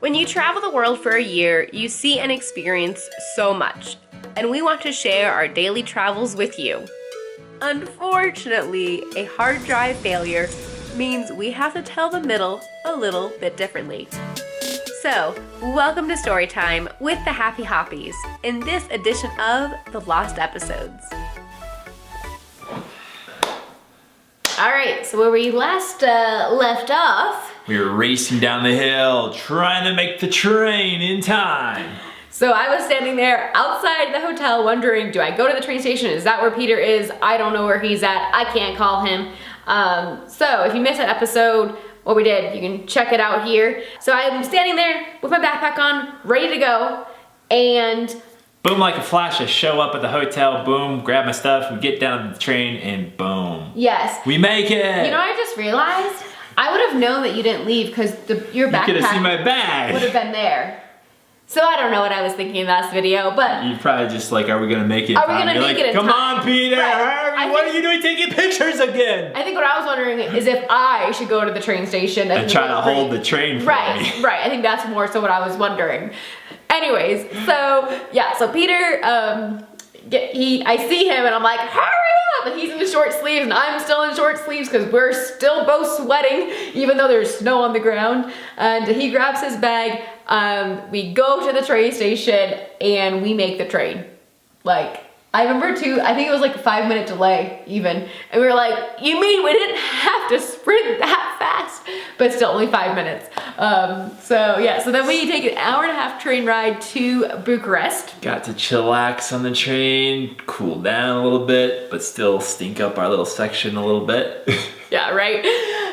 When you travel the world for a year, you see and experience so much, and we want to share our daily travels with you. Unfortunately, a hard drive failure means we have to tell the middle a little bit differently. So, welcome to Storytime with the Happy Hoppies in this edition of The Lost Episodes. Alright, so where we last left off, we were racing down the hill, trying to make the train in time. So I was standing there outside the hotel wondering, do I go to the train station? Is that where Peter is? I don't know where he's at. I can't call him. So if you missed that episode, what we did, you can check it out here. So I'm standing there with my backpack on, ready to go, and boom, like a flash, I show up at the hotel, boom, grab my stuff, we get down to the train, and boom. Yes. We make it! You know what I just realized? I would have known that you didn't leave because your backpack you could have seen my bag. Would have been there. So I don't know what I was thinking in last video, but you probably just like, are we gonna make it? Are we gonna make it in time? Come on, Peter! Right. What are you doing taking pictures again? I think what I was wondering is if I should go to the train station and try to hold the train for me. Right. I think that's more so what I was wondering. Anyways, so yeah, so Peter, I see him and I'm like, hurry up! And he's in the short sleeves and I'm still in short sleeves because we're still both sweating even though there's snow on the ground. And he grabs his bag, we go to the train station and we make the train. Like, I remember too, I think it was like a 5-minute delay even. And we were like, you mean we didn't have to sprint that fast? But still only 5 minutes. So then we take an hour-and-a-half train ride to Bucharest. Got to chillax on the train, cool down a little bit, but still stink up our little section a little bit. Yeah, right?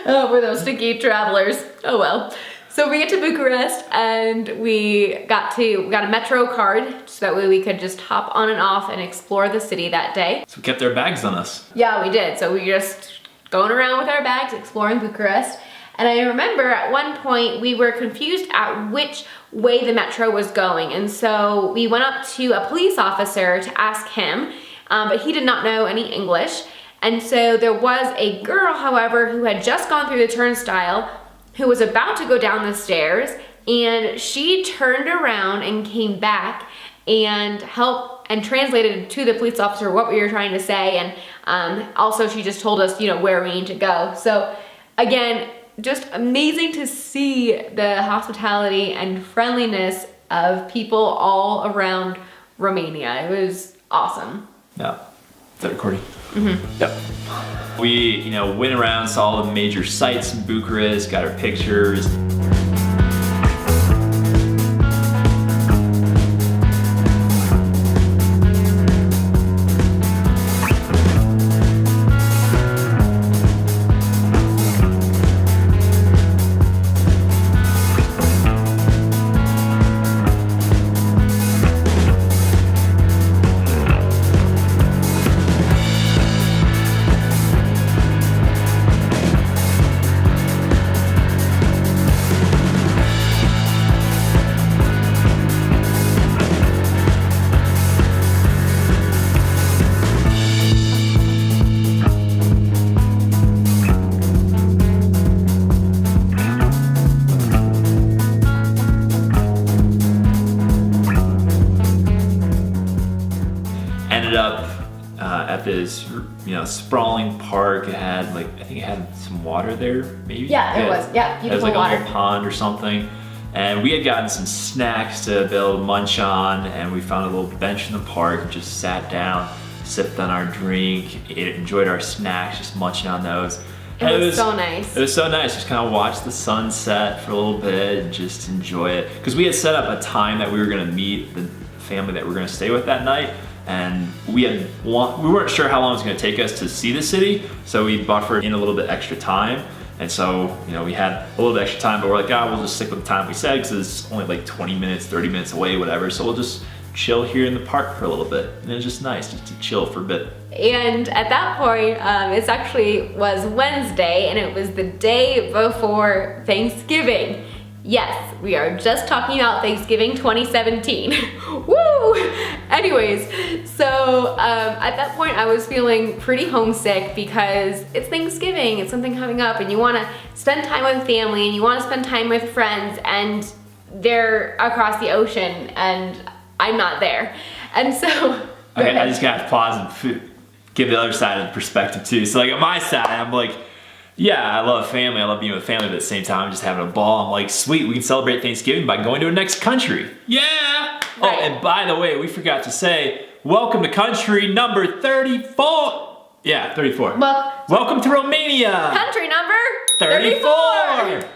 Oh, we're those stinky travelers. Oh well. So we get to Bucharest and we got a metro card so that way we could just hop on and off and explore the city that day. So we kept our bags on us. Yeah, we did. So we were just going around with our bags, exploring Bucharest. And I remember at one point we were confused at which way the metro was going. And so we went up to a police officer to ask him, but he did not know any English. And so there was a girl, however, who had just gone through the turnstile who was about to go down the stairs, and she turned around and came back and helped and translated to the police officer what we were trying to say, and also she just told us, where we need to go. So again, just amazing to see the hospitality and friendliness of people all around Romania. It was awesome. Yeah. Is that recording? Mm-hmm. Yep. We, went around, saw all the major sites in Bucharest, got our pictures. Ended up at this, sprawling park. It had I think it had some water there, maybe? Yeah, it was. Yeah, beautiful it was like water. a little pond or something. And we had gotten some snacks to be able to munch on, and we found a little bench in the park, just sat down, sipped on our drink, enjoyed our snacks, just munching on those. It was so nice. It was so nice, just kind of watch the sunset for a little bit and just enjoy it. Because we had set up a time that we were gonna meet the family that we were gonna stay with that night, and we weren't sure how long it was gonna take us to see the city, so we buffered in a little bit extra time. And so, we had a little bit extra time, but we're like, we'll just stick with the time we said because it's only like 20 minutes, 30 minutes away, whatever. So we'll just chill here in the park for a little bit. And it was just nice just to chill for a bit. And at that point, it actually was Wednesday and it was the day before Thanksgiving. Yes, we are just talking about Thanksgiving 2017. Woo! Anyways, so at that point I was feeling pretty homesick because it's Thanksgiving, it's something coming up and you want to spend time with family and you want to spend time with friends, and they're across the ocean and I'm not there. And so... Okay, I just gotta pause and give the other side of the perspective too. So like on my side, I'm like, yeah, I love family. I love being with family, but at the same time, I'm just having a ball. I'm like, sweet, we can celebrate Thanksgiving by going to a next country. Yeah! Right. Oh, and by the way, we forgot to say, welcome to country number 34. Yeah, 34. Welcome to Romania. Country number 34.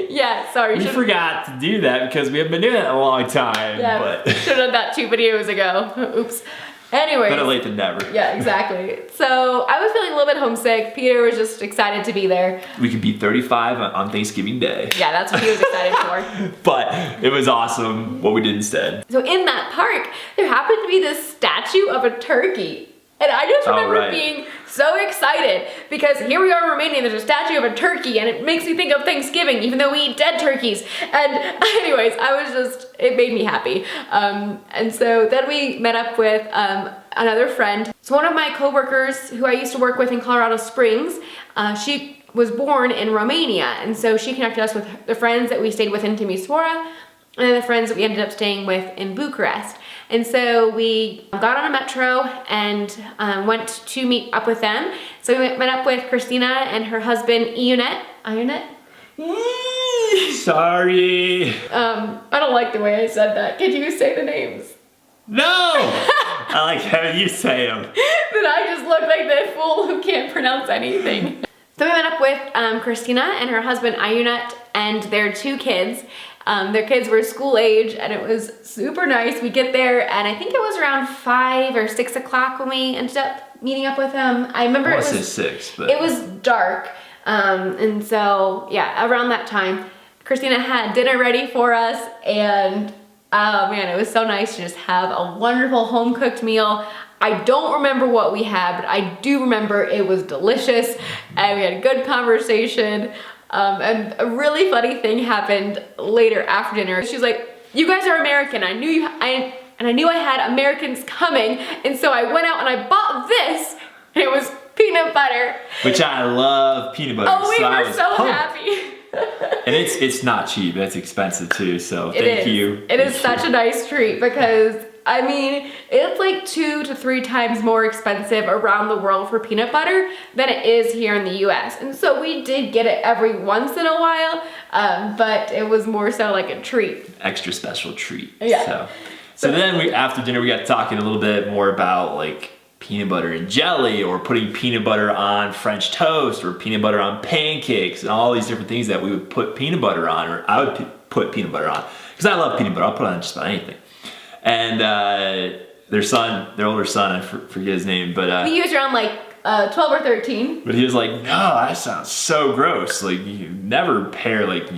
Yeah, sorry. We forgot to do that because we haven't been doing that in a long time. Yeah, but should have done that 2 videos ago. Oops. Anyways. Better late than never. Yeah, exactly. So I was feeling a little bit homesick. Peter was just excited to be there. We could be 35 on Thanksgiving Day. Yeah, that's what he was excited for. But it was awesome what we did instead. So in that park, there happened to be this statue of a turkey. And I just remember being so excited because here we are in Romania, there's a statue of a turkey and it makes me think of Thanksgiving even though we eat dead turkeys. And anyways, it made me happy. And so then we met up with another friend. So one of my coworkers who I used to work with in Colorado Springs, she was born in Romania. And so she connected us with the friends that we stayed with in Timisoara and then the friends that we ended up staying with in Bucharest. And so we got on a metro and went to meet up with them. So we met up with Christina and her husband, Ionet. Sorry. I don't like the way I said that. Could you say the names? No! I like having you say them. Then I just look like the fool who can't pronounce anything. So we met up with Christina and her husband, Ionet, and their 2 kids. Their kids were school age and it was super nice. We get there and I think it was around 5 or 6 o'clock when we ended up meeting up with them. I remember it was 6, but it was dark. And so yeah, around that time, Christina had dinner ready for us and oh man, it was so nice to just have a wonderful home cooked meal. I don't remember what we had, but I do remember it was delicious and we had a good conversation. And a really funny thing happened later after dinner. She's like, "You guys are American. I knew I had Americans coming, and so I went out and I bought this. And it was peanut butter." Which I love peanut butter. Oh, we were so happy. And it's not cheap. It's expensive too. So thank you. It is such a nice treat because I mean, it's like 2 to 3 times more expensive around the world for peanut butter than it is here in the US. And so we did get it every once in a while, but it was more so like a treat. Extra special treat. Yeah. So then after dinner, we got talking a little bit more about like peanut butter and jelly or putting peanut butter on French toast or peanut butter on pancakes and all these different things that we would put peanut butter on, or I would put peanut butter on because I love peanut butter. I'll put it on just about anything. And their older son, I forget his name, but he was around like 12 or 13. But he was like, "No, that sounds so gross. Like you never pair like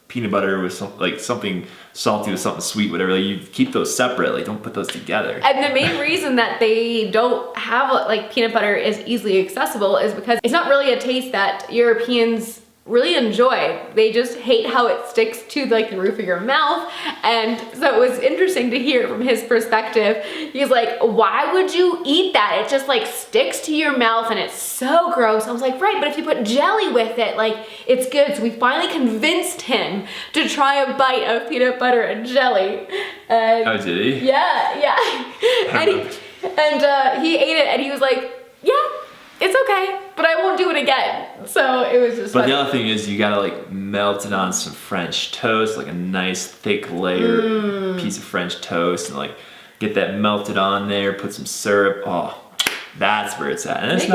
peanut butter with something salty with something sweet, whatever. Like you keep those separate. Like don't put those together." And the main reason that they don't have like peanut butter is easily accessible is because it's not really a taste that Europeans really enjoy. They just hate how it sticks to like the roof of your mouth. And so it was interesting to hear from his perspective. He's like, "Why would you eat that? It just like sticks to your mouth and it's so gross." I was like, "Right, but if you put jelly with it, like it's good." So we finally convinced him to try a bite of peanut butter and jelly. And oh, did he? Yeah. And he ate it and he was like, "Yeah, it's okay, but I won't do it again." So it was just But the other thing is you gotta like melt it on some French toast, like a nice thick layer piece of French toast, and like get that melted on there, put some syrup. Oh, that's where it's at. And it's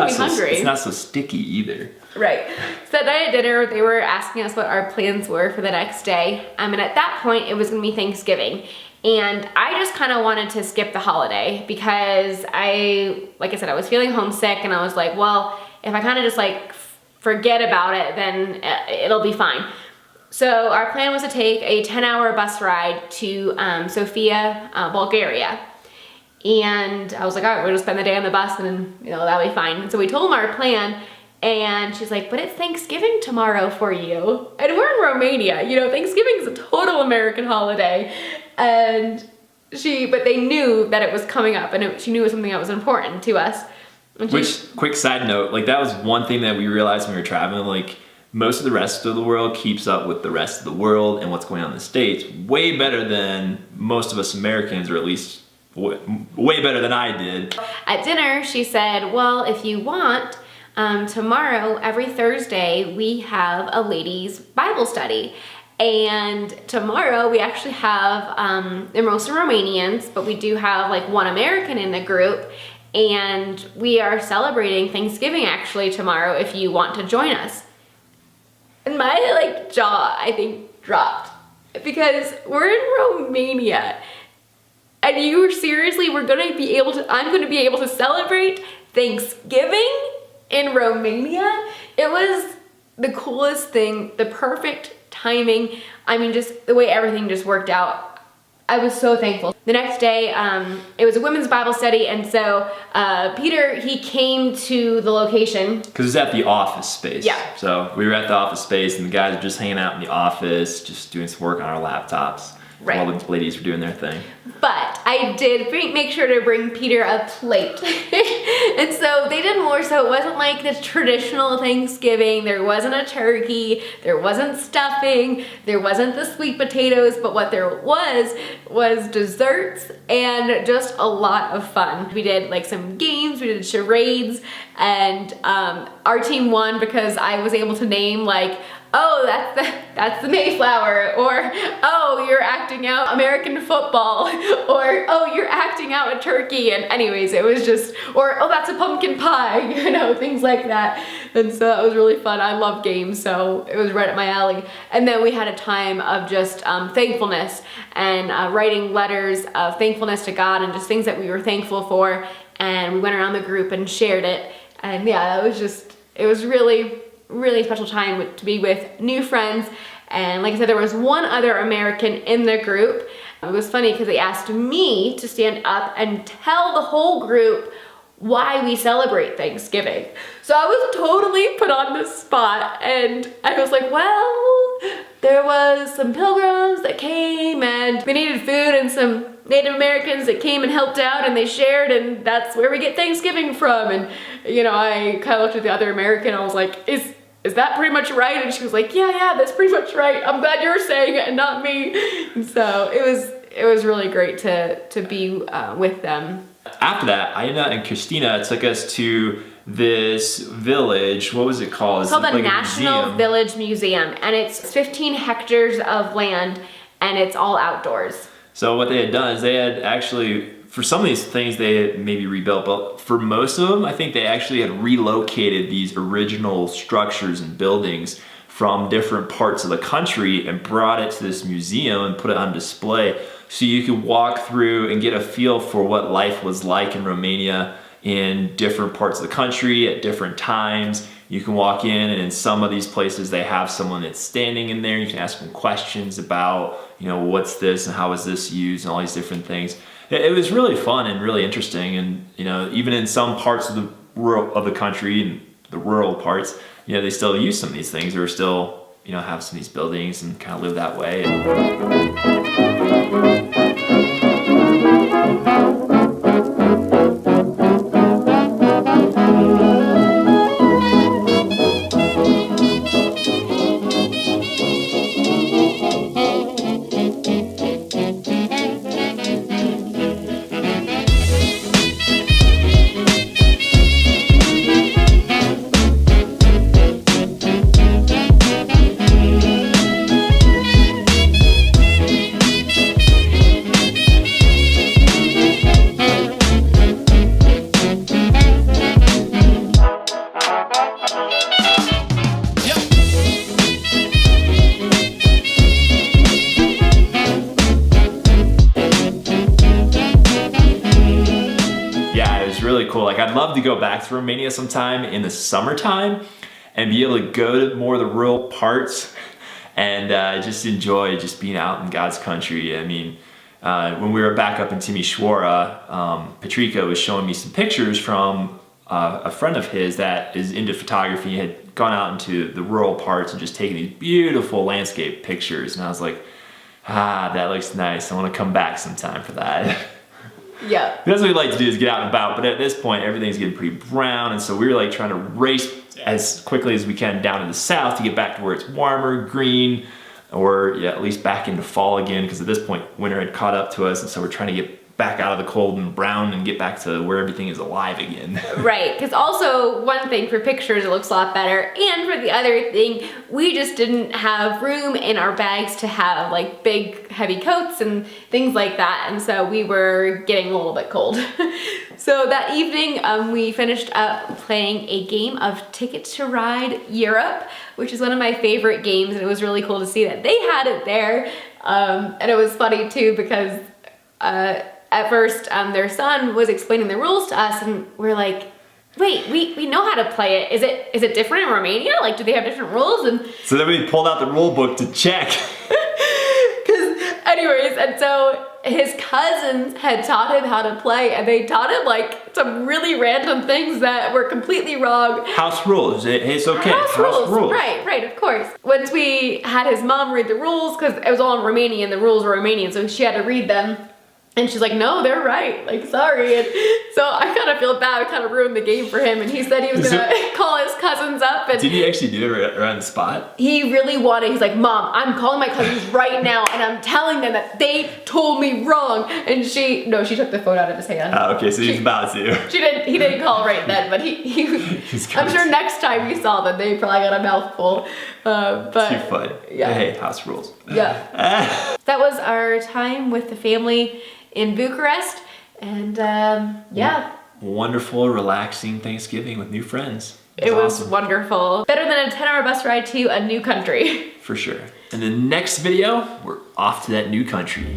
not so sticky either. Right. So that night at dinner, they were asking us what our plans were for the next day. And at that point, it was gonna be Thanksgiving. And I just kind of wanted to skip the holiday because like I said, I was feeling homesick and I was like, well, if I kind of just like forget about it, then it'll be fine. So our plan was to take a 10-hour bus ride to Sofia, Bulgaria. And I was like, all right, we're gonna spend the day on the bus and that'll be fine. And so we told them our plan. And she's like, "But it's Thanksgiving tomorrow for you." And we're in Romania, Thanksgiving is a total American holiday. And but they knew that it was coming up and she knew it was something that was important to us. Which, quick side note, like that was one thing that we realized when we were traveling, like most of the rest of the world keeps up with the rest of the world and what's going on in the States way better than most of us Americans, or at least way better than I did. At dinner, she said, well, if you want, tomorrow, every Thursday, we have a ladies' Bible study. And tomorrow we actually have, they're mostly Romanians, but we do have like one American in the group. And we are celebrating Thanksgiving actually tomorrow if you want to join us. And my jaw, I think, dropped. Because we're in Romania. And you seriously, I'm gonna be able to celebrate Thanksgiving in Romania? It was the coolest thing, the perfect timing. I mean, just the way everything just worked out. I was so thankful. The next day, it was a women's Bible study, and so Peter, he came to the location. Because it was at the office space. Yeah. So we were at the office space, and the guys were just hanging out in the office, just doing some work on our laptops. Right. While the ladies were doing their thing. But I did make sure to bring Peter a plate. And so they did more, so it wasn't like the traditional Thanksgiving. There wasn't a turkey, there wasn't stuffing, there wasn't the sweet potatoes, but what there was desserts and just a lot of fun. We did like some games, we did charades, and our team won because I was able to name like, oh, that's the Mayflower, or oh, you're acting out American football, or oh, you're acting out a turkey, and anyways, it was just, or oh, that's a pumpkin pie, you know, things like that. And so that was really fun. I love games, so it was right up my alley. And then we had a time of just thankfulness and writing letters of thankfulness to God and just things that we were thankful for, and we went around the group and shared it. And yeah, it was really special time to be with new friends. And like I said, there was one other American in the group. It was funny because they asked me to stand up and tell the whole group why we celebrate Thanksgiving. So I was totally put on the spot, and I was like, well, there was some pilgrims that came and they needed food, and some Native Americans that came and helped out and they shared, and that's where we get Thanksgiving from. And you know, I kind of looked at the other American, I was like, is that pretty much right? And she was like, yeah, that's pretty much right. I'm glad you're saying it and not me. And so it was really great to be with them. After that, Aina and Christina took us to this village. What was it called? It's called the like National Village Museum, and it's 15 hectares of land, and it's all outdoors. So what they had done is they had actually, for some of these things they had maybe rebuilt, but for most of them, I think they actually had relocated these original structures and buildings from different parts of the country and brought it to this museum and put it on display, so you could walk through and get a feel for what life was like in Romania in different parts of the country at different times. You can walk in, and in some of these places they have someone that's standing in there. You can ask them questions about, you know, what's this and how is this used and all these different things. It was really fun and really interesting. And you know, even in some parts of the rural country and the rural parts, you know, they still use some of these things, or still, you know, have some of these buildings and kind of live that way. Like, I'd love to go back to Romania sometime in the summertime and be able to go to more of the rural parts and just enjoy just being out in God's country. I mean, when we were back up in Timișoara, Patrica was showing me some pictures from a friend of his that is into photography. He had gone out into the rural parts and just taken these beautiful landscape pictures. And I was like, that looks nice. I want to come back sometime for that. Yeah. That's what we like to do, is get out and about, but at this point everything's getting pretty brown, and so we were like trying to race as quickly as we can down to the south to get back to where it's warmer, green, or yeah, at least back into fall again, because at this point winter had caught up to us, and so we're trying to get back out of the cold and brown and get back to where everything is alive again. Right, because also one thing, for pictures it looks a lot better, and for the other thing, we just didn't have room in our bags to have like big heavy coats and things like that, and so we were getting a little bit cold. So that evening we finished up playing a game of Ticket to Ride Europe, which is one of my favorite games, and it was really cool to see that they had it there. And it was funny too, because at first, their son was explaining the rules to us, and we're like, wait, we know how to play it. Is it different in Romania? Like, do they have different rules? And so then we pulled out the rule book to check. Anyways, and so his cousins had taught him how to play, and they taught him like some really random things that were completely wrong. House rules, it's okay. House rules. Right, of course. Once we had his mom read the rules, because it was all in Romanian, the rules were Romanian, so she had to read them. And she's like, no, they're right, like, sorry. And so I kind of feel bad, I kind of ruined the game for him, and he said he was gonna call his cousins up. And did he actually do it right on the spot? He really wanted, he's like, Mom, I'm calling my cousins right now, and I'm telling them that they told me wrong. And she took the phone out of his hand. Oh, okay, so he's about to. He didn't call right then, but I'm sure next time we saw them, they probably got a mouthful. But too fun. Yeah. Hey, house rules. Yeah. That was our time with the family in Bucharest, and yeah. Wonderful, relaxing Thanksgiving with new friends. It was awesome. Wonderful. Better than a 10-hour bus ride to a new country. For sure. In the next video, we're off to that new country.